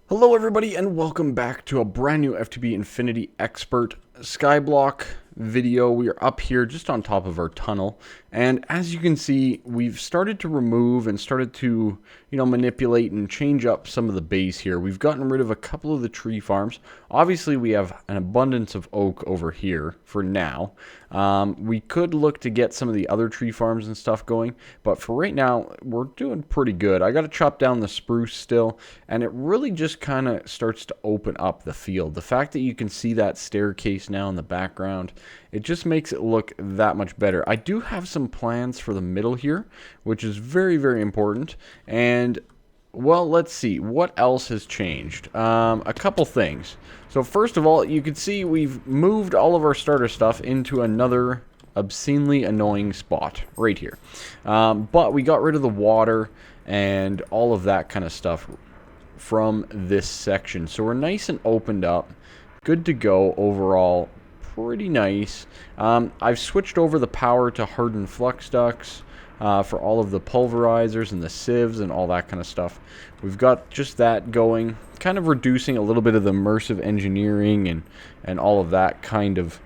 Hello everybody and welcome back to a brand new FTB Infinity Expert Skyblock video. We are up here just on top of our tunnel, and as you can see, we've started to remove and started to, manipulate and change up some of the base here. We've gotten rid of a couple of the tree farms. Obviously, we have an abundance of oak over here for now. We could look to get some of the other tree farms and stuff going, but for right now, we're doing pretty good. I got to chop down the spruce still, and it really just kind of starts to open up the field. The fact that you can see that staircase now in the background, it just makes it look that much better. I do have some plans for the middle here, which is very, very important. And, well, let's see. What else has changed? A couple things. So, first of all, you can see we've moved all of our starter stuff into another obscenely annoying spot right here. But we got rid of the water and all of that kind of stuff from this section. So, we're nice and opened up. Good to go overall. Pretty nice. I've switched over the power to hardened flux ducts for all of the pulverizers and the sieves and all that kind of stuff. We've got just that going, kind of reducing a little bit of the immersive engineering and all of that kind of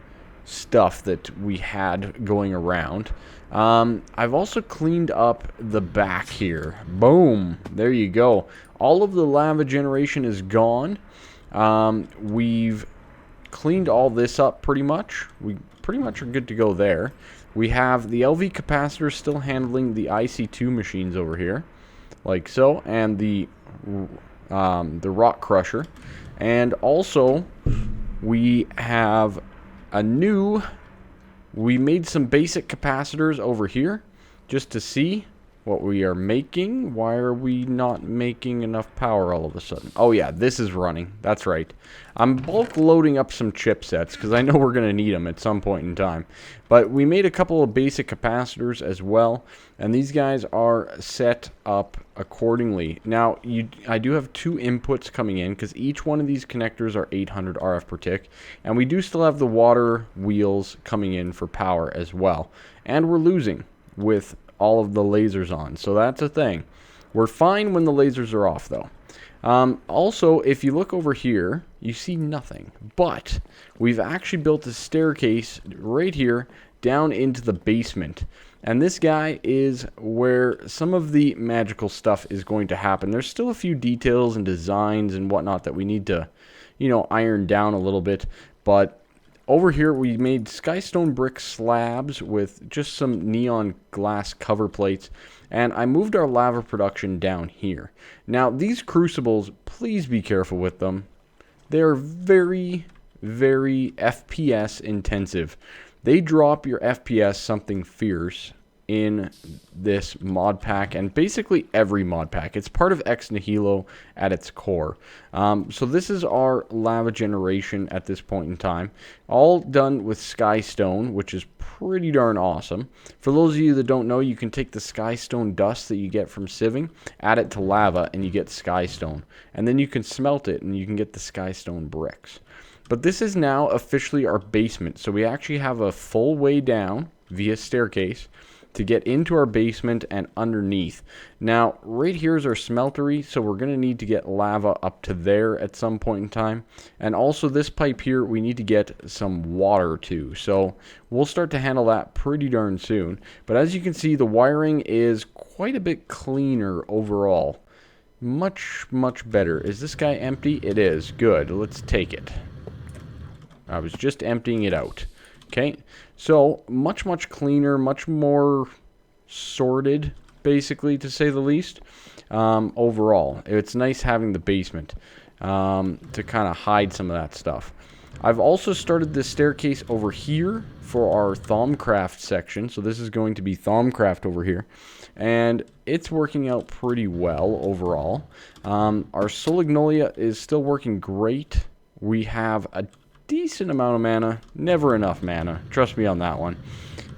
stuff that we had going around. I've also cleaned up the back here. Boom! There you go. All of the lava generation is gone. We've cleaned all this up pretty much. We pretty much are good to go there. We have the LV capacitor still handling the IC2 machines over here, like so, and the rock crusher. And also, we have we made some basic capacitors over here just to see what we are making. Why are we not making enough power all of a sudden? Oh yeah, this is running. That's right. I'm bulk loading up some chipsets because I know we're going to need them at some point in time. But we made a couple of basic capacitors as well, and these guys are set up accordingly. Now, I do have two inputs coming in because each one of these connectors are 800 RF per tick, and we do still have the water wheels coming in for power as well. And we're losing with all of the lasers on, so that's a thing. We're fine when the lasers are off though. Also, if you look over here, you see nothing, but we've actually built a staircase right here down into the basement, and this guy is where some of the magical stuff is going to happen. There's still a few details and designs and whatnot that we need to, iron down a little bit, but over here, we made skystone brick slabs with just some neon glass cover plates, and I moved our lava production down here. Now, these crucibles, please be careful with them. They are very, very FPS intensive. They drop your FPS something fierce in this mod pack, and basically every mod pack. It's part of Ex Nihilo at its core. So this is our lava generation at this point in time. All done with skystone, which is pretty darn awesome. For those of you that don't know, you can take the skystone dust that you get from sieving, add it to lava, and you get skystone. And then you can smelt it, and you can get the skystone bricks. But this is now officially our basement, so we actually have a full way down via staircase to get into our basement and underneath. Now, right here is our smeltery, so we're going to need to get lava up to there at some point in time. And also this pipe here, we need to get some water to. So we'll start to handle that pretty darn soon. But as you can see, the wiring is quite a bit cleaner overall. Much, much better. Is this guy empty? It is. Good. Let's take it. I was just emptying it out. Okay, so much, much cleaner, much more sorted, basically, to say the least. Overall, it's nice having the basement to kind of hide some of that stuff. I've also started this staircase over here for our Thaumcraft section. So this is going to be Thaumcraft over here. And it's working out pretty well overall. Our Solignolia is still working great. We have a decent amount of mana, never enough mana, trust me on that one.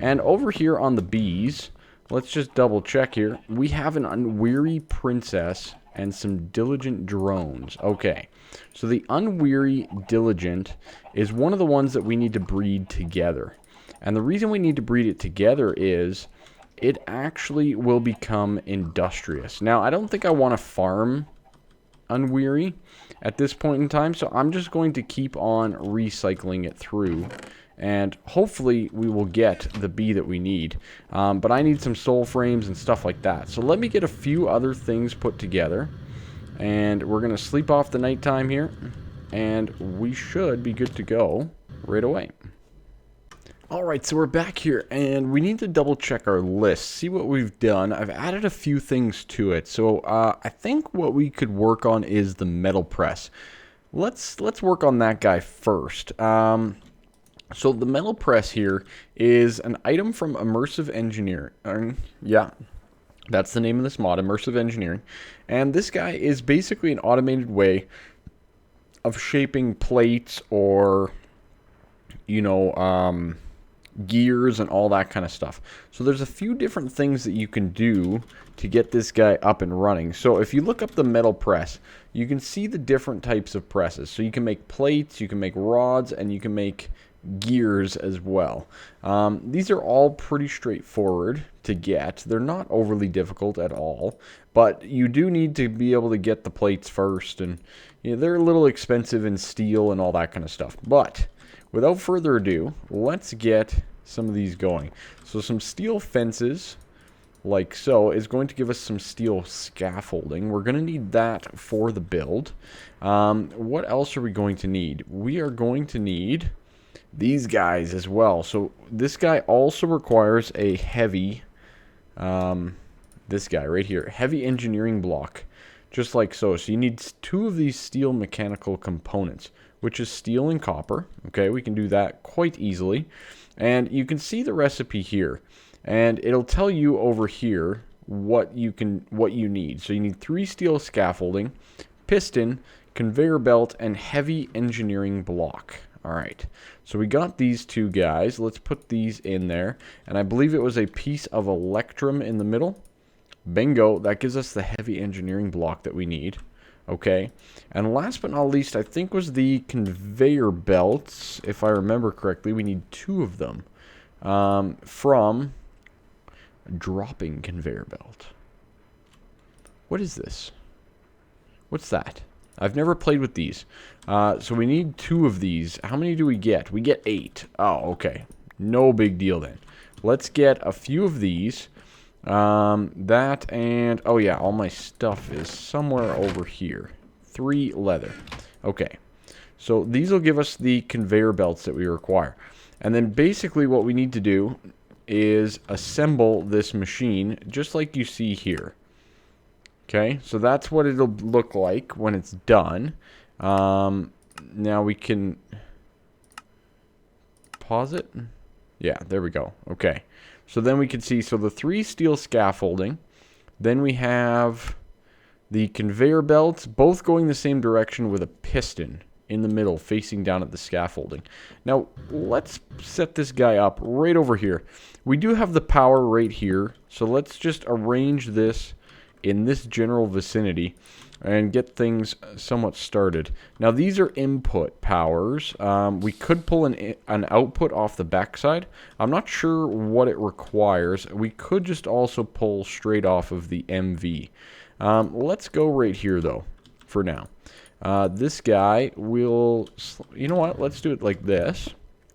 And over here on the bees, let's just double check here. We have an unweary princess and some diligent drones. Okay, so the unweary diligent is one of the ones that we need to breed together, and the reason we need to breed it together is it actually will become industrious. Now, I don't think I want to farm unweary at this point in time. So I'm just going to keep on recycling it through. And hopefully we will get the bee that we need. But I need some soul frames and stuff like that. So let me get a few other things put together. And we're going to sleep off the nighttime here. And we should be good to go right away. Alright, so we're back here, and we need to double check our list, see what we've done. I've added a few things to it, so I think what we could work on is the metal press. Let's work on that guy first. So the metal press here is an item from Immersive Engineering. Yeah, that's the name of this mod, Immersive Engineering. And this guy is basically an automated way of shaping plates or, you know, gears and all that kind of stuff. So there's a few different things that you can do to get this guy up and running. So if you look up the metal press, you can see the different types of presses. So you can make plates, you can make rods, and you can make gears as well. These are all pretty straightforward to get. They're not overly difficult at all, but you do need to be able to get the plates first, and you know, they're a little expensive in steel and all that kind of stuff. But without further ado, let's get some of these going. So some steel fences, like so, is going to give us some steel scaffolding. We're going to need that for the build. What else are we going to need? We are going to need these guys as well. So this guy also requires a heavy, this guy right here, heavy engineering block, just like so. So you need 2 of these steel mechanical components, which is steel and copper. Okay, we can do that quite easily. And you can see the recipe here. And it'll tell you over here what you need. So you need 3 steel scaffolding, piston, conveyor belt, and heavy engineering block. Alright, so we got these 2 guys. Let's put these in there. And I believe it was a piece of electrum in the middle. Bingo, that gives us the heavy engineering block that we need. Okay, and last but not least, I think was the conveyor belts. If I remember correctly, we need 2 of them from a dropping conveyor belt. What is this? What's that? I've never played with these. So we need 2 of these. How many do we get? We get 8. Oh, okay. No big deal then. Let's get a few of these. That and, oh yeah, all my stuff is somewhere over here. 3 leather. Okay, so these will give us the conveyor belts that we require. And then basically what we need to do is assemble this machine just like you see here. Okay, so that's what it'll look like when it's done. Now we can pause it. Yeah, there we go. Okay. So then we can see, so the 3 steel scaffolding, then we have the conveyor belts, both going the same direction with a piston in the middle facing down at the scaffolding. Now, let's set this guy up right over here. We do have the power right here, so let's just arrange this in this general vicinity and get things somewhat started. Now these are input powers. We could pull an output off the backside. I'm not sure what it requires. We could just also pull straight off of the MV. Let's go right here though, for now. This guy will, you know what, let's do it like this.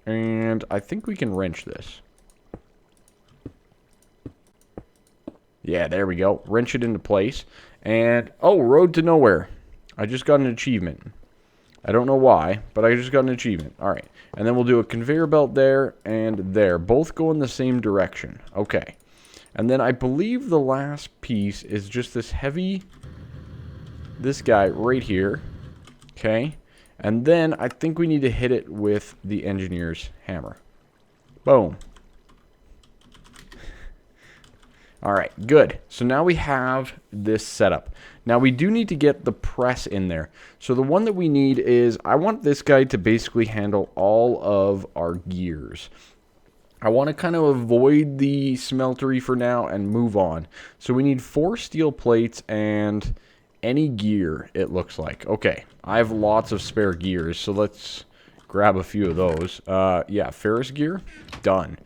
And I think we can wrench this. Yeah, there we go. Wrench it into place. And, oh, road to nowhere. I just got an achievement. I don't know why, but I just got an achievement. All right. And then we'll do a conveyor belt there and there. Both go in the same direction. Okay. And then I believe the last piece is just this heavy, this guy right here. Okay. And then I think we need to hit it with the engineer's hammer. Boom. Alright, good. So now we have this setup. Now we do need to get the press in there. So the one that we need is, I want this guy to basically handle all of our gears. I want to kind of avoid the smeltery for now and move on. So we need 4 steel plates and any gear, it looks like. Okay, I have lots of spare gears, so let's grab a few of those. Yeah, Ferris gear, done.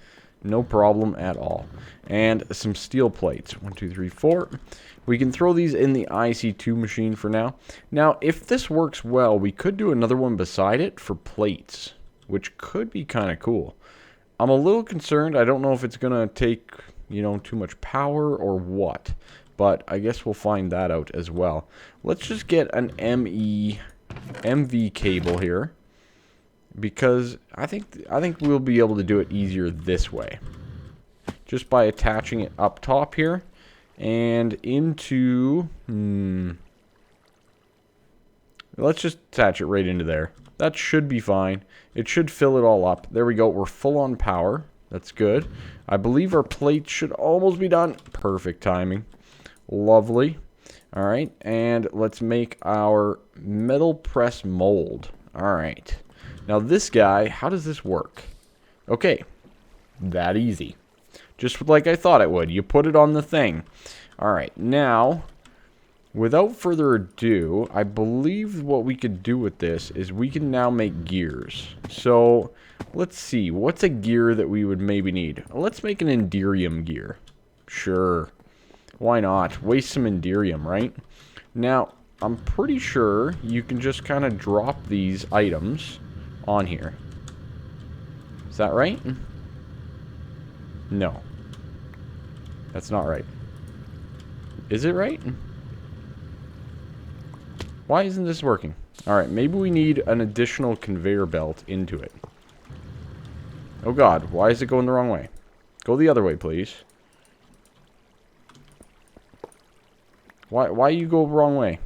No problem at all. And some steel plates. 1, 2, 3, 4. We can throw these in the IC2 machine for now. Now, if this works well, we could do another one beside it for plates, which could be kind of cool. I'm a little concerned. I don't know if it's going to take, you know, too much power or what. But I guess we'll find that out as well. Let's just get an MV cable here, because I think we'll be able to do it easier this way, just by attaching it up top here and into. Let's just attach it right into there. That should be fine. It should fill it all up. There we go. We're full on power. That's good. I believe our plate should almost be done. Perfect timing. Lovely. All right, and let's make our metal press mold. All right. Now this guy, how does this work? Okay, that easy. Just like I thought it would. You put it on the thing. All right, now, without further ado, I believe what we could do with this is we can now make gears. So, let's see. What's a gear that we would maybe need? Let's make an enderium gear. Sure. Why not? Waste some enderium, right? Now, I'm pretty sure you can just kind of drop these items on here. Is that right? No. That's not right. Is it right? Why isn't this working? Alright, maybe we need an additional conveyor belt into it. Oh god, why is it going the wrong way? Go the other way, please. Why you go the wrong way?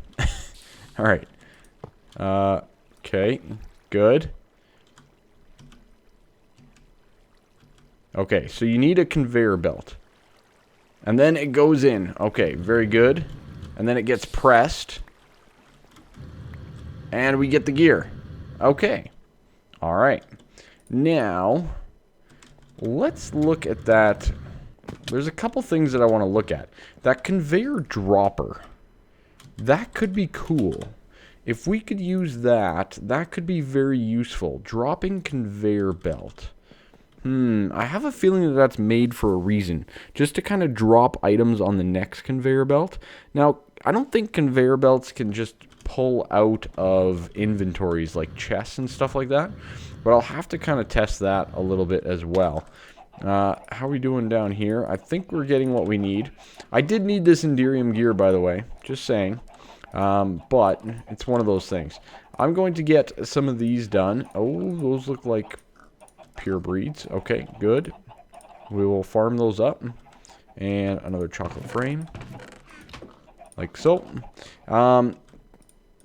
Alright. Okay. Good. Okay, so you need a conveyor belt. And then it goes in. Okay, very good. And then it gets pressed. And we get the gear. Okay. Alright. Now, let's look at that. There's a couple things that I want to look at. That conveyor dropper. That could be cool. If we could use that, that could be very useful. Dropping conveyor belt. I have a feeling that that's made for a reason. Just to kind of drop items on the next conveyor belt. Now, I don't think conveyor belts can just pull out of inventories like chests and stuff like that. But I'll have to kind of test that a little bit as well. How are we doing down here? I think we're getting what we need. I did need this enderium gear, by the way. Just saying. But it's one of those things. I'm going to get some of these done. Oh, those look like pure breeds. Okay, good. We will farm those up. And another chocolate frame. Like so.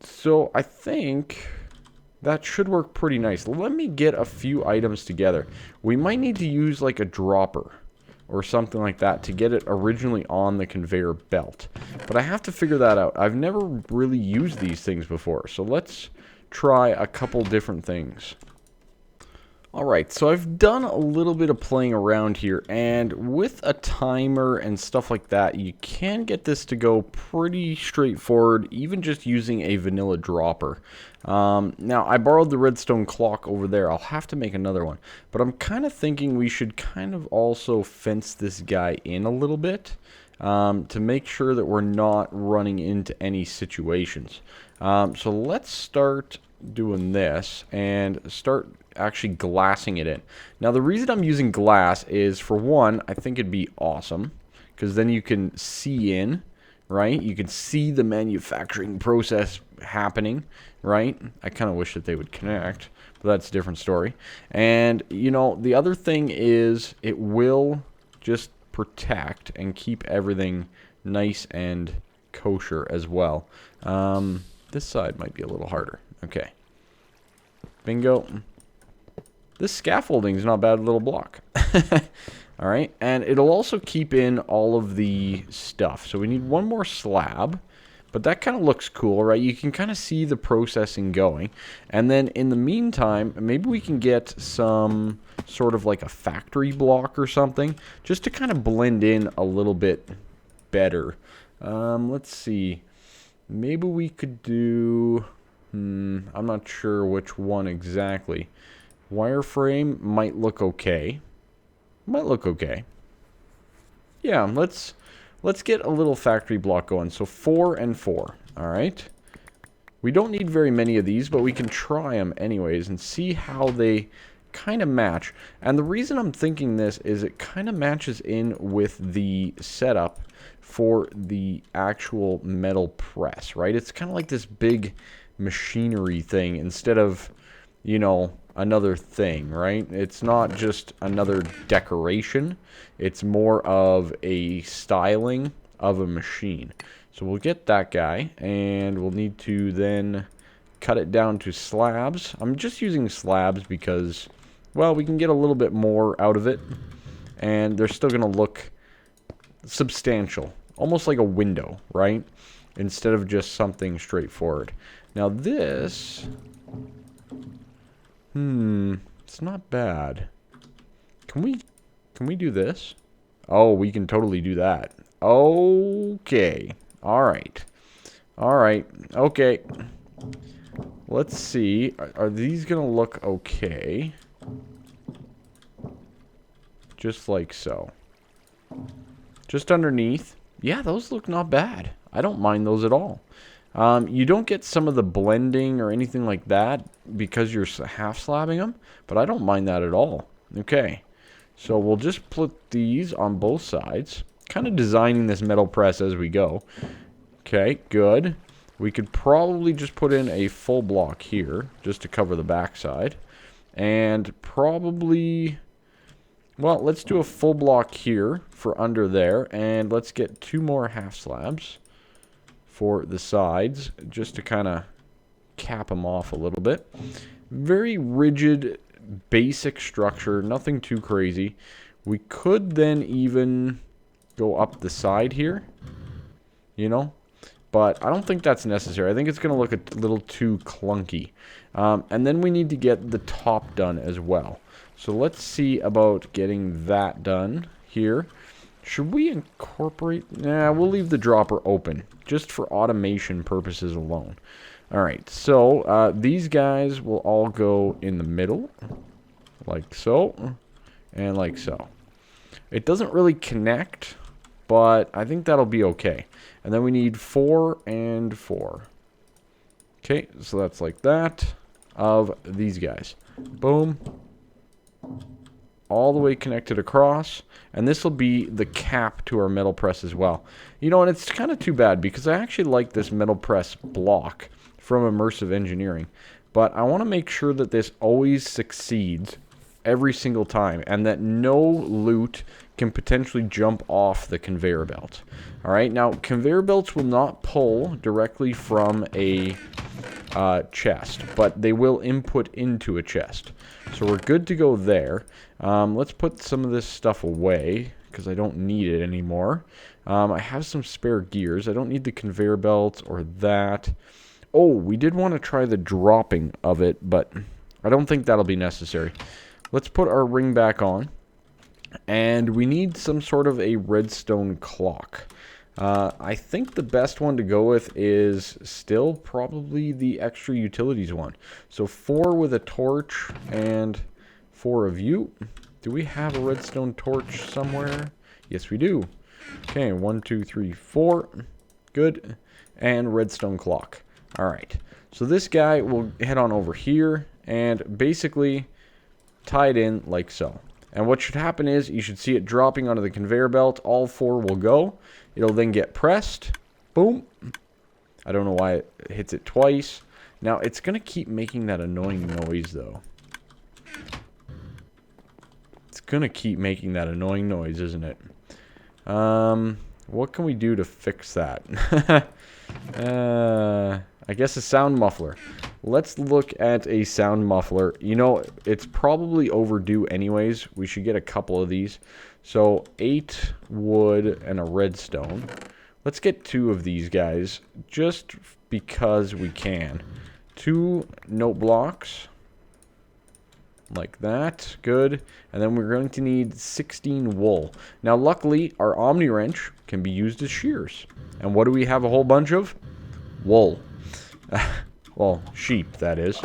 So I think that should work pretty nice. Let me get a few items together. We might need to use like a dropper or something like that to get it originally on the conveyor belt. But I have to figure that out. I've never really used these things before. So let's try a couple different things. Alright, so I've done a little bit of playing around here, and with a timer and stuff like that, you can get this to go pretty straightforward, even just using a vanilla dropper. Now, I borrowed the redstone clock over there. I'll have to make another one, but I'm kind of thinking we should kind of also fence this guy in a little bit to make sure that we're not running into any situations. So let's start doing this and start actually glassing it in. Now the reason I'm using glass is, for one, I think it'd be awesome because then you can see in, right? You can see the manufacturing process happening, right? I kind of wish that they would connect, but that's a different story. And you know, the other thing is it will just protect and keep everything nice and kosher as well. This side might be a little harder. Okay. Bingo. This scaffolding is not a bad little block. Alright, and it'll also keep in all of the stuff. So we need one more slab, but that kind of looks cool, right? You can kind of see the processing going. And then in the meantime, maybe we can get some sort of like a factory block or something, just to kind of blend in a little bit better. Let's see. Maybe we could do... I'm not sure which one exactly. Wireframe might look okay. Might look okay. Yeah, let's get a little factory block going. So 4 and 4. All right. We don't need very many of these, but we can try them anyways and see how they kind of match. And the reason I'm thinking this is it kind of matches in with the setup for the actual metal press, right? It's kind of like this big machinery thing instead of, you know, another thing, right? It's not just another decoration. It's more of a styling of a machine. So we'll get that guy, and we'll need to then cut it down to slabs. I'm just using slabs because, well, we can get a little bit more out of it, and they're still going to look substantial, almost like a window, right? Instead of just something straightforward. Now this, it's not bad. Can we do this? Oh, we can totally do that. Okay. Alright. Alright. Okay. Let's see. Are these going to look okay? Just like so. Just underneath. Yeah, those look not bad. I don't mind those at all. You don't get some of the blending or anything like that because you're half slabbing them, but I don't mind that at all. Okay. So we'll just put these on both sides. Kind of designing this metal press as we go. Okay, good. We could probably just put in a full block here just to cover the backside. And probably, well, let's do a full block here for under there. And let's get 2 more half slabs for the sides just to kind of cap them off a little bit. Very rigid, basic structure, nothing too crazy. We could then even go up the side here, you know, but I don't think that's necessary. I think it's going to look a little too clunky. And then we need to get the top done as well. So let's see about getting that done here. Should we incorporate? Nah, we'll leave the dropper open just for automation purposes alone. All right, so these guys will all go in the middle, like so, and like so. It doesn't really connect, but I think that'll be okay. And then we need 4 and 4. Okay, so that's like that of these guys. Boom. All the way connected across. And this will be the cap to our metal press as well. You know, and it's kind of too bad because I actually like this metal press block from Immersive Engineering. But I want to make sure that this always succeeds every single time and that no loot can potentially jump off the conveyor belt. Alright, now conveyor belts will not pull directly from a chest, but they will input into a chest. So we're good to go there. Let's put some of this stuff away because I don't need it anymore. I have some spare gears. I don't need the conveyor belt or that. Oh, we did want to try the dropping of it, but I don't think that'll be necessary. Let's put our ring back on. And we need some sort of a redstone clock. I think the best one to go with is still probably the extra utilities one. So 4 with a torch and 4 of you. Do we have a redstone torch somewhere? Yes, we do. Okay, 1, 2, 3, 4. Good. And redstone clock. Alright. So this guy will head on over here and basically tie it in like so. And what should happen is you should see it dropping onto the conveyor belt. All 4 will go. It'll then get pressed. Boom. I don't know why it hits it twice. Now, it's going to keep making that annoying noise, though. It's going to keep making that annoying noise, isn't it? What can we do to fix that? I guess a sound muffler. Let's look at a sound muffler. You know, it's probably overdue anyways. We should get a couple of these. So 8 wood and a redstone. Let's get 2 of these guys just because we can. 2 note blocks. Like that. Good. And then we're going to need 16 wool. Now, luckily, our Omni Wrench can be used as shears. And what do we have a whole bunch of? Wool. Well, sheep, that is.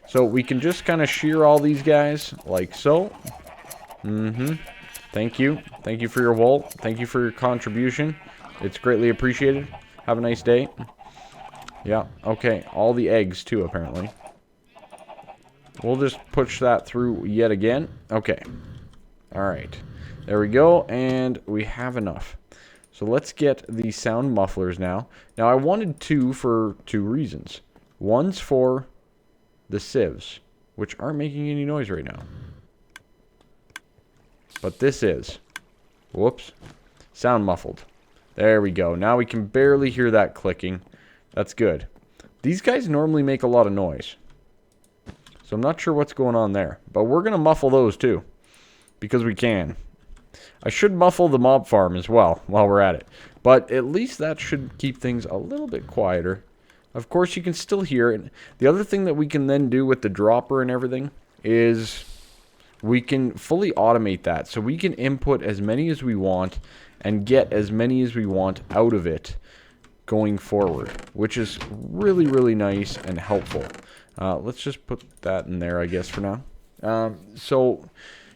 So we can just kind of shear all these guys like so. Thank you. Thank you for your wool. Thank you for your contribution. It's greatly appreciated. Have a nice day. Yeah, okay. All the eggs, too, apparently. We'll just push that through yet again. Okay. Alright. There we go, and we have enough. So let's get the sound mufflers now. Now, I wanted two for two reasons. One's for the sieves, which aren't making any noise right now. But this is. Whoops. Sound muffled. There we go. Now we can barely hear that clicking. That's good. These guys normally make a lot of noise. So I'm not sure what's going on there. But we're going to muffle those too. Because we can. I should muffle the mob farm as well while we're at it. But at least that should keep things a little bit quieter. Of course, you can still hear it. The other thing that we can then do with the dropper and everything is we can fully automate that. So we can input as many as we want and get as many as we want out of it going forward, which is really, really nice and helpful. Let's just put that in there, I guess, for now. So,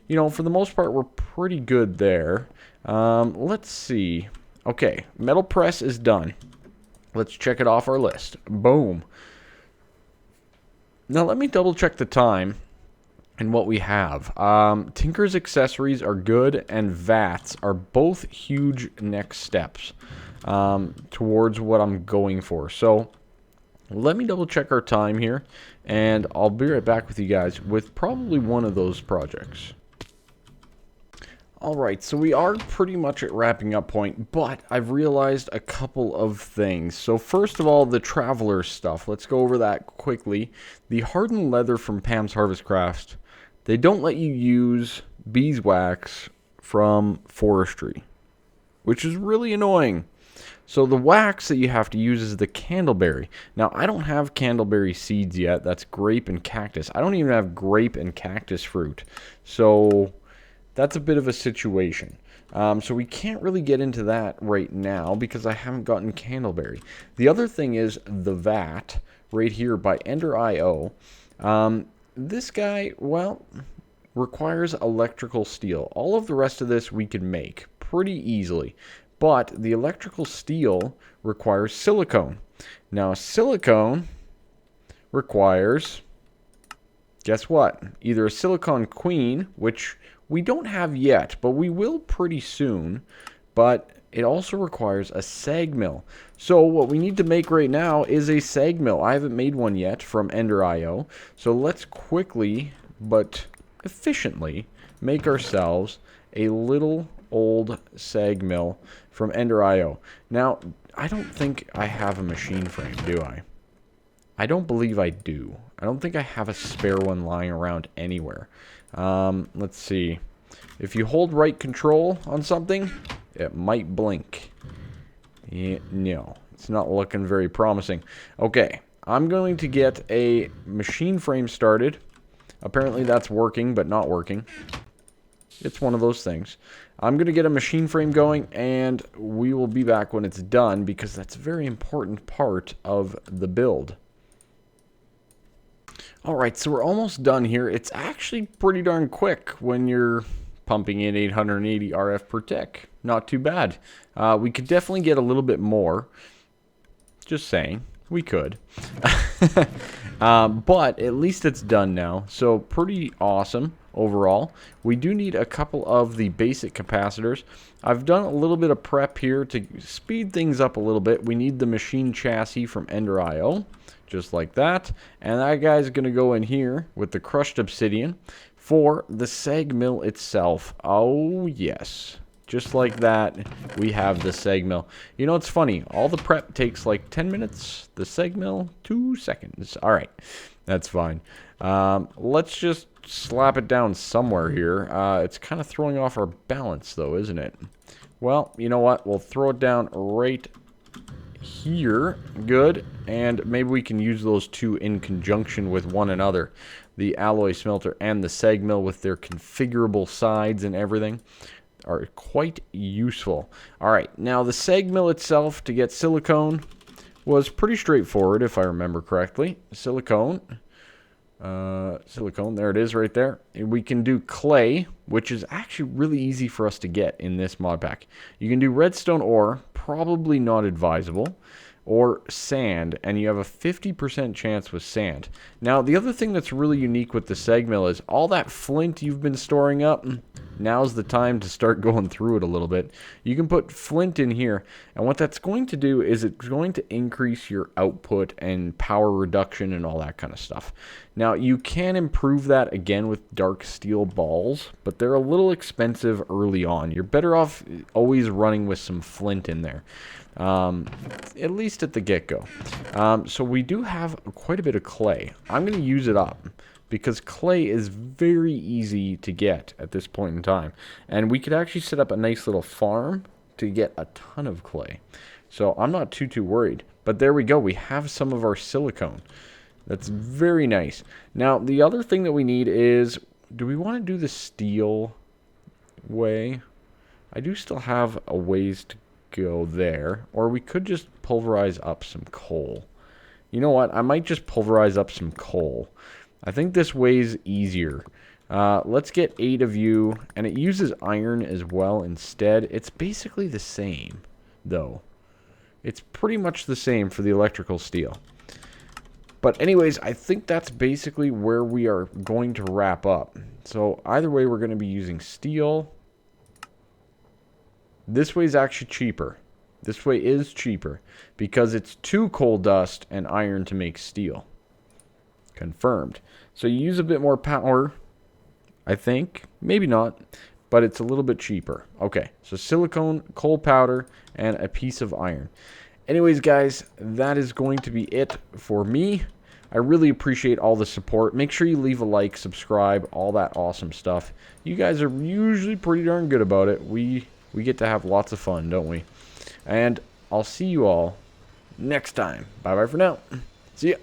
you know, for the most part, we're pretty good there. Let's see. Okay, metal press is done. Let's check it off our list. Boom. Now, let me double check the time and what we have. Tinker's accessories are good, and VATs are both huge next steps towards what I'm going for. So, let me double check our time here, and I'll be right back with you guys with probably one of those projects. Alright, so we are pretty much at wrapping up point, but I've realized a couple of things. So first of all, the Traveler stuff. Let's go over that quickly. The hardened leather from Pam's Harvest Craft, they don't let you use beeswax from forestry, which is really annoying. So the wax that you have to use is the candleberry. Now, I don't have candleberry seeds yet. That's grape and cactus. I don't even have grape and cactus fruit. So that's a bit of a situation. So we can't really get into that right now because I haven't gotten candleberry. The other thing is the VAT right here by Ender.io. This guy, well, requires electrical steel. All of the rest of this we can make pretty easily. But the electrical steel requires silicone. Now, silicone requires, guess what? Either a silicone queen, which we don't have yet, but we will pretty soon. But it also requires a sag mill. So what we need to make right now is a sag mill. I haven't made one yet from Ender.io. So let's quickly, but efficiently, make ourselves a little old sag mill from Ender.io. Now, I don't think I have a machine frame, do I? I don't believe I do. I don't think I have a spare one lying around anywhere. Let's see. If you hold right control on something, it might blink. Yeah, no, it's not looking very promising. Okay, I'm going to get a machine frame started. Apparently that's working, but not working. It's one of those things. I'm going to get a machine frame going, and we will be back when it's done, because that's a very important part of the build. Alright, so we're almost done here. It's actually pretty darn quick when you're pumping in 880 RF per tick. Not too bad. We could definitely get a little bit more. Just saying. We could. But at least it's done now. So pretty awesome overall. We do need a couple of the basic capacitors. I've done a little bit of prep here to speed things up a little bit. We need the machine chassis from Ender.io. Just like that. And that guy's going to go in here with the crushed obsidian for the sag mill itself. Oh, yes. Just like that, we have the sag mill. You know, it's funny. All the prep takes like 10 minutes. The sag mill, 2 seconds. All right. That's fine. Let's just slap it down somewhere here. It's kind of throwing off our balance, though, isn't it? Well, you know what? We'll throw it down right here. Good. And maybe we can use those two in conjunction with one another. The alloy smelter and the sag mill with their configurable sides and everything are quite useful. Alright, now the sag mill itself to get silicone was pretty straightforward if I remember correctly. Silicone. Silicone, there it is right there. And we can do clay, which is actually really easy for us to get in this mod pack. You can do redstone ore, probably not advisable, or sand, and you have a 50% chance with sand. Now, the other thing that's really unique with the seg mill is all that flint you've been storing up, now's the time to start going through it a little bit. You can put flint in here, and what that's going to do is it's going to increase your output and power reduction and all that kind of stuff. Now, you can improve that again with dark steel balls, but they're a little expensive early on. You're better off always running with some flint in there. At least at the get-go. So we do have quite a bit of clay. I'm going to use it up because clay is very easy to get at this point in time. And we could actually set up a nice little farm to get a ton of clay. So I'm not too worried. But there we go. We have some of our silicone. That's very nice. Now, the other thing that we need is, do we want to do the steel way? I do still have a ways to go there, or we could just pulverize up some coal. You know what? I might just pulverize up some coal. I think this way's easier. Let's get 8 of you, and it uses iron as well instead. It's basically the same, though. It's pretty much the same for the electrical steel. But anyways, I think that's basically where we are going to wrap up. So either way, we're going to be using steel. This way is actually cheaper. This way is cheaper because it's 2 coal dust and iron to make steel. Confirmed. So you use a bit more power, I think. Maybe not, but it's a little bit cheaper. Okay, so silicone, coal powder, and a piece of iron. Anyways, guys, that is going to be it for me. I really appreciate all the support. Make sure you leave a like, subscribe, all that awesome stuff. You guys are usually pretty darn good about it. We get to have lots of fun, don't we? And I'll see you all next time. Bye-bye for now. See ya.